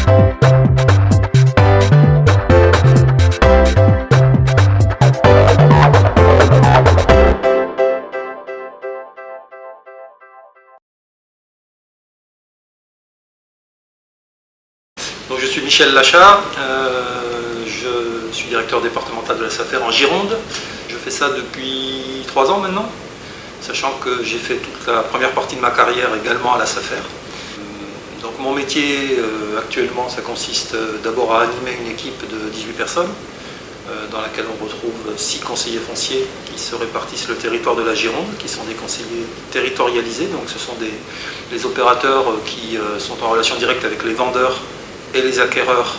Donc je suis Michel Lachard, je suis directeur départemental de la SAFER en Gironde. Je fais ça depuis 3 ans maintenant, sachant que j'ai fait toute la première partie de ma carrière également à la SAFER. Donc mon métier actuellement, ça consiste d'abord à animer une équipe de 18 personnes, dans laquelle on retrouve 6 conseillers fonciers qui se répartissent le territoire de la Gironde, qui sont des conseillers territorialisés. Donc ce sont des opérateurs qui sont en relation directe avec les vendeurs et les acquéreurs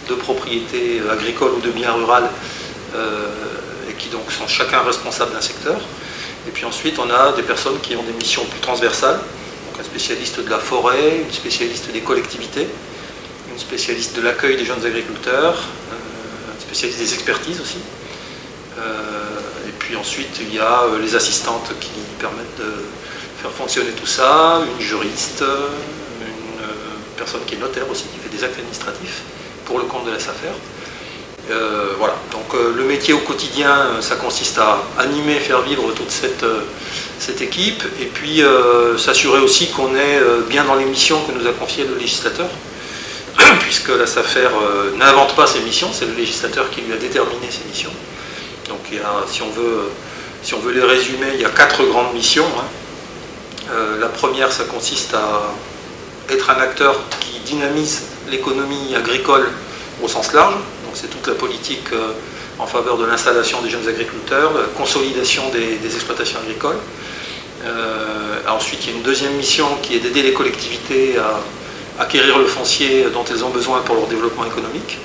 de propriétés agricoles ou de biens ruraux, et qui donc sont chacun responsable d'un secteur. Et puis ensuite on a des personnes qui ont des missions plus transversales, donc un spécialiste de la forêt, une spécialiste des collectivités, une spécialiste de l'accueil des jeunes agriculteurs, un spécialiste des expertises aussi. Et puis ensuite il y a les assistantes qui permettent de faire fonctionner tout ça, une juriste, personne qui est notaire aussi, qui fait des actes administratifs pour le compte de la SAFER. Voilà, donc le métier au quotidien, ça consiste à animer, faire vivre toute cette équipe, et puis s'assurer aussi qu'on est bien dans les missions que nous a confiées le législateur, puisque la SAFER n'invente pas ses missions, c'est le législateur qui lui a déterminé ses missions. Donc il y a, si on veut les résumer, il y a 4 grandes missions. La première, ça consiste à être un acteur qui dynamise l'économie agricole au sens large. Donc c'est toute la politique en faveur de l'installation des jeunes agriculteurs, de la consolidation des exploitations agricoles. Ensuite, il y a une deuxième mission qui est d'aider les collectivités à acquérir le foncier dont elles ont besoin pour leur développement économique.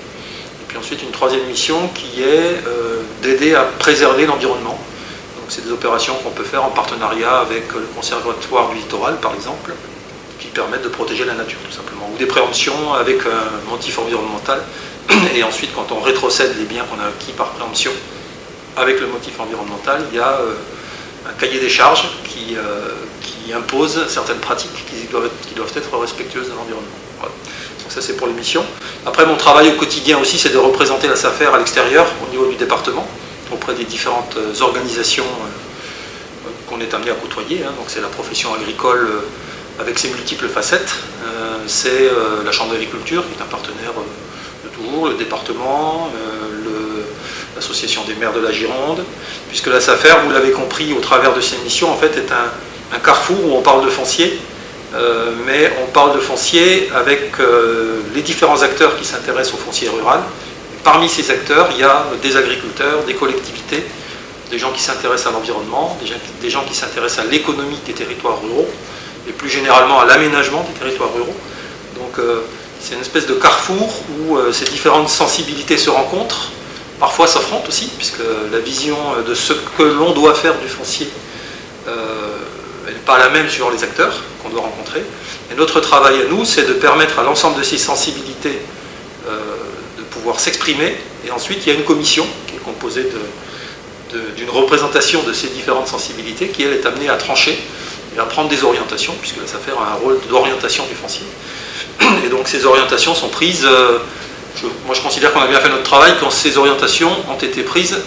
Et puis ensuite, une troisième mission qui est d'aider à préserver l'environnement. Donc c'est des opérations qu'on peut faire en partenariat avec le Conservatoire du littoral, par exemple, qui permettent de protéger la nature tout simplement, ou des préemptions avec un motif environnemental, et ensuite quand on rétrocède les biens qu'on a acquis par préemption avec le motif environnemental, il y a un cahier des charges qui impose certaines pratiques qui doivent être respectueuses de l'environnement. Voilà. Donc ça c'est pour les missions. Après mon travail au quotidien aussi, c'est de représenter la SAFER à l'extérieur, au niveau du département, auprès des différentes organisations qu'on est amené à côtoyer. Donc c'est la profession agricole avec ses multiples facettes. C'est la Chambre d'agriculture qui est un partenaire de toujours, le département, l'association des maires de la Gironde, puisque la SAFER, vous l'avez compris au travers de ses missions, en fait est un carrefour où on parle de foncier, mais on parle de foncier avec les différents acteurs qui s'intéressent au foncier rural. Et parmi ces acteurs, il y a des agriculteurs, des collectivités, des gens qui s'intéressent à l'environnement, des gens qui s'intéressent à l'économie des territoires ruraux, et plus généralement à l'aménagement des territoires ruraux. Donc c'est une espèce de carrefour où ces différentes sensibilités se rencontrent, parfois s'affrontent aussi, puisque la vision de ce que l'on doit faire du foncier n'est pas la même suivant les acteurs qu'on doit rencontrer. Et notre travail à nous, c'est de permettre à l'ensemble de ces sensibilités de pouvoir s'exprimer, et ensuite il y a une commission qui est composée d'une représentation de ces différentes sensibilités qui, elle, est amenée à trancher et à prendre des orientations, puisque la SAFER a un rôle d'orientation du foncier. Et donc ces orientations sont prises, moi je considère qu'on a bien fait notre travail quand ces orientations ont été prises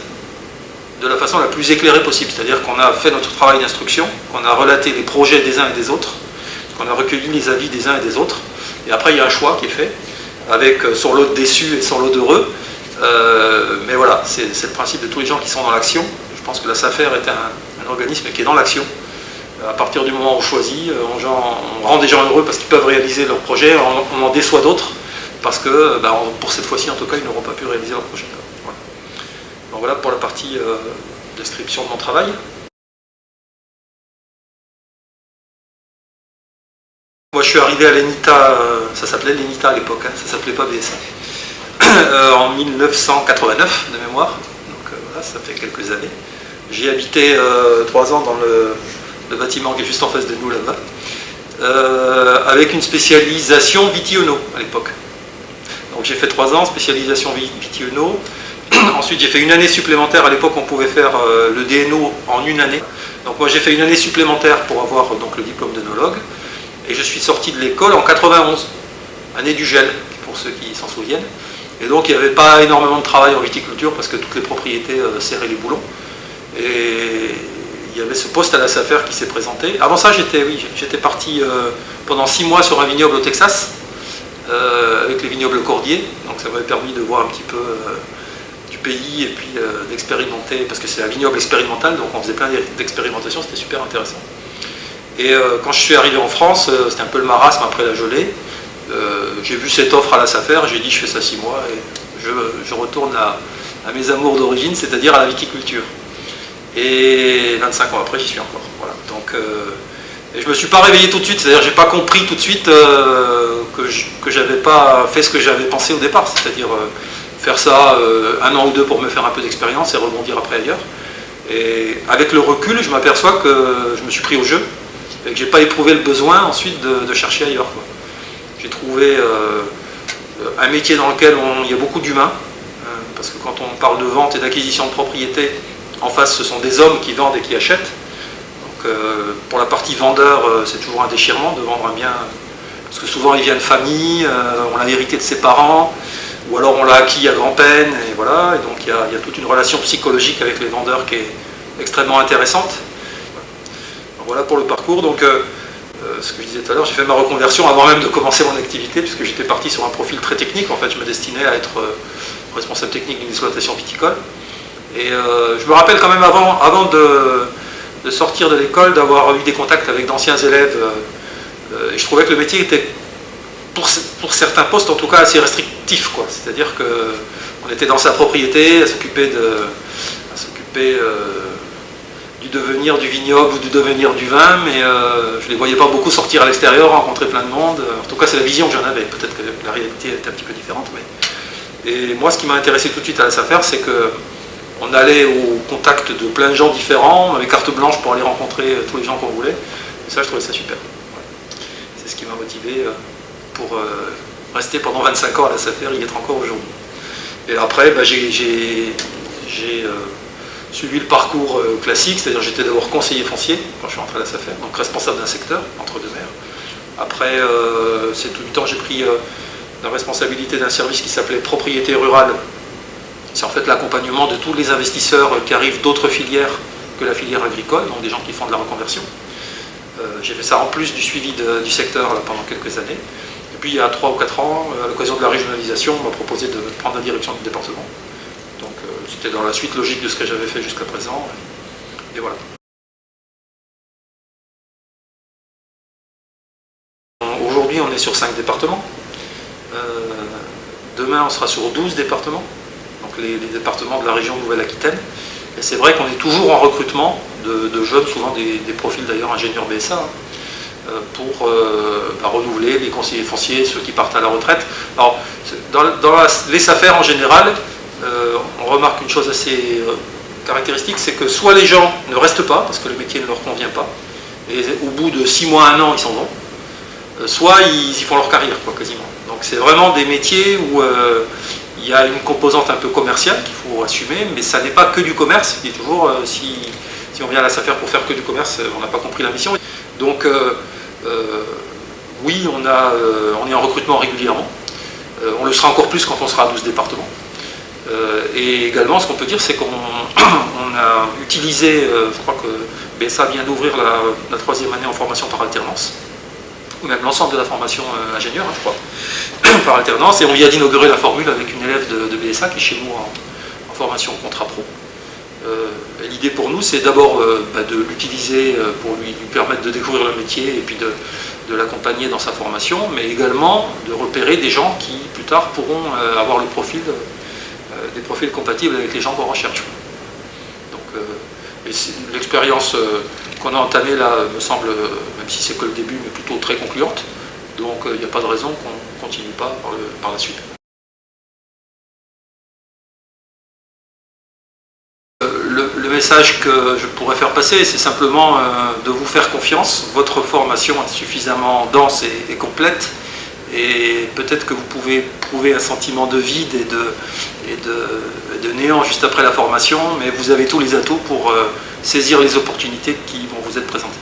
de la façon la plus éclairée possible, c'est-à-dire qu'on a fait notre travail d'instruction, qu'on a relaté les projets des uns et des autres, qu'on a recueilli les avis des uns et des autres, et après il y a un choix qui est fait, avec son lot de déçus et son lot d'heureux, mais voilà, c'est le principe de tous les gens qui sont dans l'action. Je pense que la SAFER est un organisme qui est dans l'action. À partir du moment où on choisit, on rend des gens heureux parce qu'ils peuvent réaliser leurs projets, on en déçoit d'autres parce que, pour cette fois-ci en tout cas, ils n'auront pas pu réaliser leur projet. Voilà. Donc voilà pour la partie description de mon travail. Moi je suis arrivé à l'ENITA, ça s'appelait l'ENITA à l'époque, ça s'appelait pas BSA, en 1989 de mémoire, donc voilà, ça fait quelques années. J'y ai habité 3 ans dans le bâtiment qui est juste en face de nous là-bas, avec une spécialisation Vitiono à l'époque. Donc j'ai fait 3 ans, spécialisation Vitiono. Ensuite j'ai fait une année supplémentaire, à l'époque on pouvait faire le DNO en une année. Donc moi j'ai fait une année supplémentaire pour avoir donc, le diplôme d'œnologue, et je suis sorti de l'école en 91, année du gel, pour ceux qui s'en souviennent. Et donc il n'y avait pas énormément de travail en viticulture parce que toutes les propriétés serraient les boulons. Et il y avait ce poste à la SAFER qui s'est présenté. Avant ça, j'étais parti pendant 6 mois sur un vignoble au Texas, avec les vignobles Cordier. Donc ça m'avait permis de voir un petit peu du pays et puis d'expérimenter, parce que c'est un vignoble expérimental, donc on faisait plein d'expérimentations, c'était super intéressant. Et quand je suis arrivé en France, c'était un peu le marasme après la gelée. J'ai vu cette offre à la SAFER, j'ai dit je fais ça 6 mois et je retourne à mes amours d'origine, c'est-à-dire à la viticulture. Et 25 ans après, j'y suis encore. Voilà. Donc, et je ne me suis pas réveillé tout de suite, c'est-à-dire que je n'ai pas compris tout de suite que je n'avais pas fait ce que j'avais pensé au départ, c'est-à-dire faire ça 1 an ou 2 pour me faire un peu d'expérience et rebondir après ailleurs. Et avec le recul, je m'aperçois que je me suis pris au jeu et que je n'ai pas éprouvé le besoin ensuite de chercher ailleurs. J'ai trouvé un métier dans lequel il y a beaucoup d'humains, parce que quand on parle de vente et d'acquisition de propriété, en face ce sont des hommes qui vendent et qui achètent. Donc pour la partie vendeur, c'est toujours un déchirement de vendre un bien, parce que souvent il vient de famille, on l'a hérité de ses parents, ou alors on l'a acquis à grand-peine, et voilà. Et donc il y a toute une relation psychologique avec les vendeurs qui est extrêmement intéressante. Voilà pour le parcours. Donc ce que je disais tout à l'heure, j'ai fait ma reconversion avant même de commencer mon activité, puisque j'étais parti sur un profil très technique. En fait, je me destinais à être responsable technique d'une exploitation viticole. Et je me rappelle quand même avant de sortir de l'école, d'avoir eu des contacts avec d'anciens élèves. Et je trouvais que le métier était, pour certains postes en tout cas, assez restrictif. C'est-à-dire qu'on était dans sa propriété, à s'occuper du devenir du vignoble ou du devenir du vin, mais je ne les voyais pas beaucoup sortir à l'extérieur, rencontrer plein de monde. En tout cas, c'est la vision que j'en avais. Peut-être que la réalité était un petit peu différente. Et moi, ce qui m'a intéressé tout de suite à la SAFER, c'est qu'on allait au contact de plein de gens différents, on avait carte blanche pour aller rencontrer tous les gens qu'on voulait. Et ça, je trouvais ça super. Voilà. C'est ce qui m'a motivé pour rester pendant 25 ans à la SAFER et y être encore aujourd'hui. Et après, j'ai suivi le parcours classique, c'est-à-dire j'étais d'abord conseiller foncier quand je suis rentré à la SAFER, donc responsable d'un secteur, entre deux mers. Après ces 8 ans, j'ai pris la responsabilité d'un service qui s'appelait propriété rurale. C'est en fait l'accompagnement de tous les investisseurs qui arrivent d'autres filières que la filière agricole, donc des gens qui font de la reconversion. J'ai fait ça en plus du suivi du secteur pendant quelques années. Et puis il y a 3 ou 4 ans, à l'occasion de la régionalisation, on m'a proposé de prendre la direction du département. Donc c'était dans la suite logique de ce que j'avais fait jusqu'à présent. Et voilà. Aujourd'hui, on est sur 5 départements. Demain, on sera sur 12 départements, donc les départements de la région Nouvelle-Aquitaine. Et c'est vrai qu'on est toujours en recrutement de jeunes, souvent des profils d'ailleurs ingénieurs BSA, pour renouveler les conseillers fonciers, ceux qui partent à la retraite. Alors, dans les SAFER en général, on remarque une chose assez caractéristique, c'est que soit les gens ne restent pas, parce que le métier ne leur convient pas, et au bout de 6 mois, 1 an, ils s'en vont, soit ils y font leur carrière, quasiment. Donc c'est vraiment des métiers où il y a une composante un peu commerciale qu'il faut assumer, mais ça n'est pas que du commerce. Il est toujours, si on vient à la SAFER pour faire que du commerce, on n'a pas compris la mission. Donc oui, on est en recrutement régulièrement. On le sera encore plus quand on sera à 12 départements. Et également, ce qu'on peut dire, c'est qu'on a utilisé, je crois que BSA vient d'ouvrir la 3e année en formation par alternance, ou même l'ensemble de la formation ingénieur, je crois, par alternance, et on vient d'inaugurer la formule avec une élève de BSA qui est chez nous en formation contrat pro. L'idée pour nous, c'est d'abord de l'utiliser pour lui permettre de découvrir le métier et puis de l'accompagner dans sa formation, mais également de repérer des gens qui, plus tard, pourront avoir le profil, des profils compatibles avec les gens qu'on recherche. Donc, l'expérience qu'on a entamée là me semble, même si c'est que le début, mais plutôt très concluante. Donc il n'y a pas de raison qu'on ne continue pas par la suite. Le message que je pourrais faire passer, c'est simplement de vous faire confiance. Votre formation est suffisamment dense et complète, et peut-être que vous pouvez trouver un sentiment de vide et de néant juste après la formation, mais vous avez tous les atouts pour saisir les opportunités qui vont vous être présentées.